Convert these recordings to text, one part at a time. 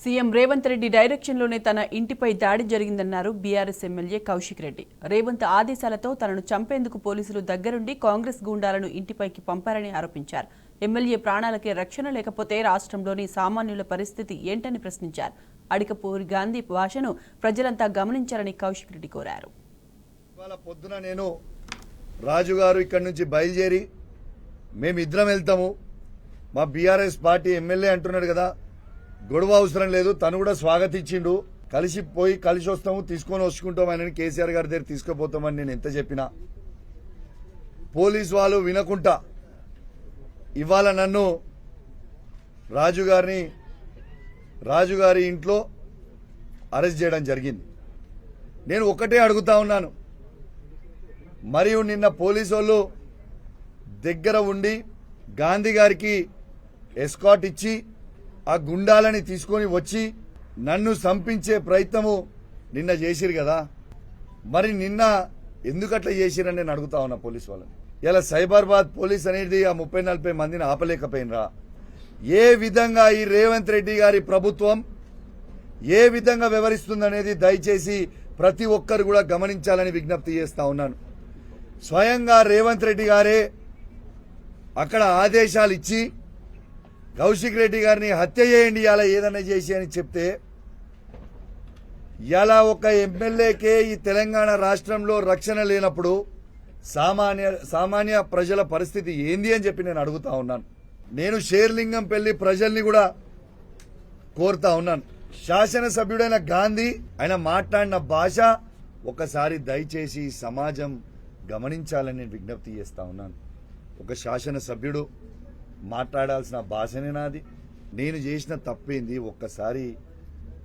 CM Revanth Reddy డైరెక్షన్లోనే తన ఇంటిపై దాడి జరిగిందన్నారు బీఆర్ఎస్ ఎమ్మెల్యే కౌశిక్ రెడ్డి. రేవంత్ ఆదేశాలతో తనను చంపేందుకు పోలీసులు దగ్గరుండి కాంగ్రెస్ గూండాలను ఇంటిపైకి పంపారని ఆరోపించారు. ఎమ్మెల్యే ప్రాణాలకే రక్షణ లేకపోతే రాష్ట్రంలోని సామాన్యుల పరిస్థితి ఏంటని ప్రశ్నించారు. అడికపూరి గాంధీ భాషను ప్రజలంతా గమనించాలని కౌశిక్ రెడ్డి కోరారు. పొద్దున నేను రాజుగారు ఇక్కడి నుంచి బయలుదేరి మేమిద్దరం వెళ్తాము, మా బీఆర్ఎస్ పార్టీ ఎమ్మెల్యే అంటున్నాడు కదా, గొడవ అవసరం లేదు, తను కూడా స్వాగతించిండు, కలిసి వస్తాము, తీసుకొని వచ్చుకుంటాం అని కేసీఆర్ గారి దగ్గర తీసుకుపోతామని నేను ఎంత చెప్పినా పోలీసు వాళ్ళు వినకుండా ఇవాళ నన్ను రాజుగారి ఇంట్లో అరెస్ట్ చేయడం జరిగింది. నేను ఒకటే అడుగుతా ఉన్నాను, మరియు నిన్న పోలీసు వాళ్ళు దగ్గర ఉండి గాంధీ గారికి ఎస్కాట్ ఇచ్చి ఆ గుండాలని తీసుకొని వచ్చి నన్ను చంపించే ప్రయత్నము నిన్న చేసిరు కదా, మరి నిన్న ఎందుకట్లా చేసిరని నేను అడుగుతా ఉన్నా పోలీసు వాళ్ళని. ఇలా సైబరాబాద్ పోలీస్ అనేది ఆ 30-40 మందిని ఆపలేకపోయినరా? ఏ విధంగా ఈ రేవంత్ రెడ్డి గారి ప్రభుత్వం ఏ విధంగా వ్యవహరిస్తుందనేది దయచేసి ప్రతి ఒక్కరు కూడా గమనించాలని విజ్ఞప్తి చేస్తా ఉన్నాను. స్వయంగా రేవంత్ రెడ్డి గారే అక్కడ ఆదేశాలు ఇచ్చి కౌశిక్ రెడ్డి గారిని హత్య చేయండి ఇలా ఏదన్నా చేసి అని చెప్తే, ఇలా ఒక ఎమ్మెల్యేకే ఈ తెలంగాణ రాష్ట్రంలో రక్షణ లేనప్పుడు సామాన్య ప్రజల పరిస్థితి ఏంది అని చెప్పి నేను అడుగుతా ఉన్నాను. నేను షేర్లింగంపల్లి ప్రజల్ని కూడా కోరుతా ఉన్నాను, శాసనసభ్యుడైన గాంధీ ఆయన మాట్లాడిన భాష ఒకసారి దయచేసి సమాజం గమనించాలని నేను విజ్ఞప్తి చేస్తా ఉన్నాను. ఒక శాసనసభ్యుడు మాట్లాడాల్సిన భాషనే నాది, నేను చేసిన తప్పేంది ఒక్కసారి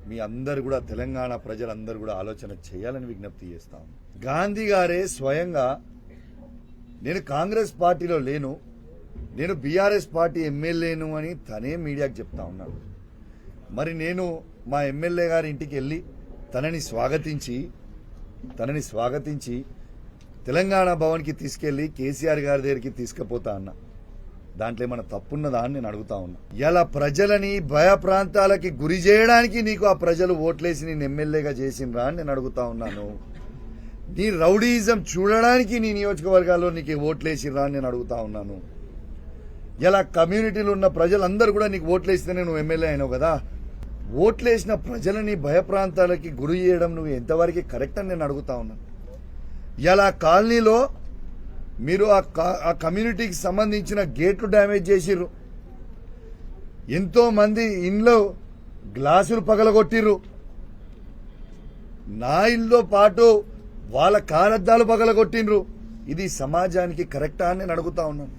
మీ అందరు కూడా తెలంగాణ ప్రజలందరూ కూడా ఆలోచన చేయాలని విజ్ఞప్తి చేస్తాం. గాంధీ గారే స్వయంగా నేను కాంగ్రెస్ పార్టీలో లేను, నేను బీఆర్ఎస్ పార్టీ ఎమ్మెల్యేను అని తనే మీడియాకు చెప్తా ఉన్నాడు. మరి నేను మా ఎమ్మెల్యే గారి ఇంటికి వెళ్ళి తనని స్వాగతించి తెలంగాణ భవన్కి తీసుకెళ్లి కేసీఆర్ గారి దగ్గరికి తీసుకుపోతా అన్నా, దాంట్లో ఏమైనా తప్పున్నదా అని నేను అడుగుతా ఉన్నా. ఇలా ప్రజలని భయ ప్రాంతాలకి గురి చేయడానికి నీకు ఆ ప్రజలు ఓట్లేసి నేను ఎమ్మెల్యేగా చేసినరా అని నేను అడుగుతా ఉన్నాను. నీ రౌడీయిజం చూడడానికి నీ నియోజకవర్గాల్లో నీకు ఓట్లేసిరా అని నేను అడుగుతా ఉన్నాను. ఇలా కమ్యూనిటీలో ఉన్న ప్రజలందరూ కూడా నీకు ఓట్లేస్తేనే నువ్వు ఎమ్మెల్యే అయినావు కదా, ఓట్లేసిన ప్రజలని భయ ప్రాంతాలకి గురి చేయడం నువ్వు ఎంతవరకు కరెక్ట్ అని నేను అడుగుతా ఉన్నాను. ఇలా కాలనీలో మీరు ఆ కమ్యూనిటీకి సంబంధించిన గేట్లు డ్యామేజ్ చేసిర్రు, ఎంతో మంది ఇంట్లో గ్లాసులు పగలగొట్టిర్రు, నా ఇల్లుతో పాటు వాళ్ళ కారద్దాలు పగలగొట్టిండ్రు. ఇది సమాజానికి కరెక్టా అని నేను అడుగుతా ఉన్నాను.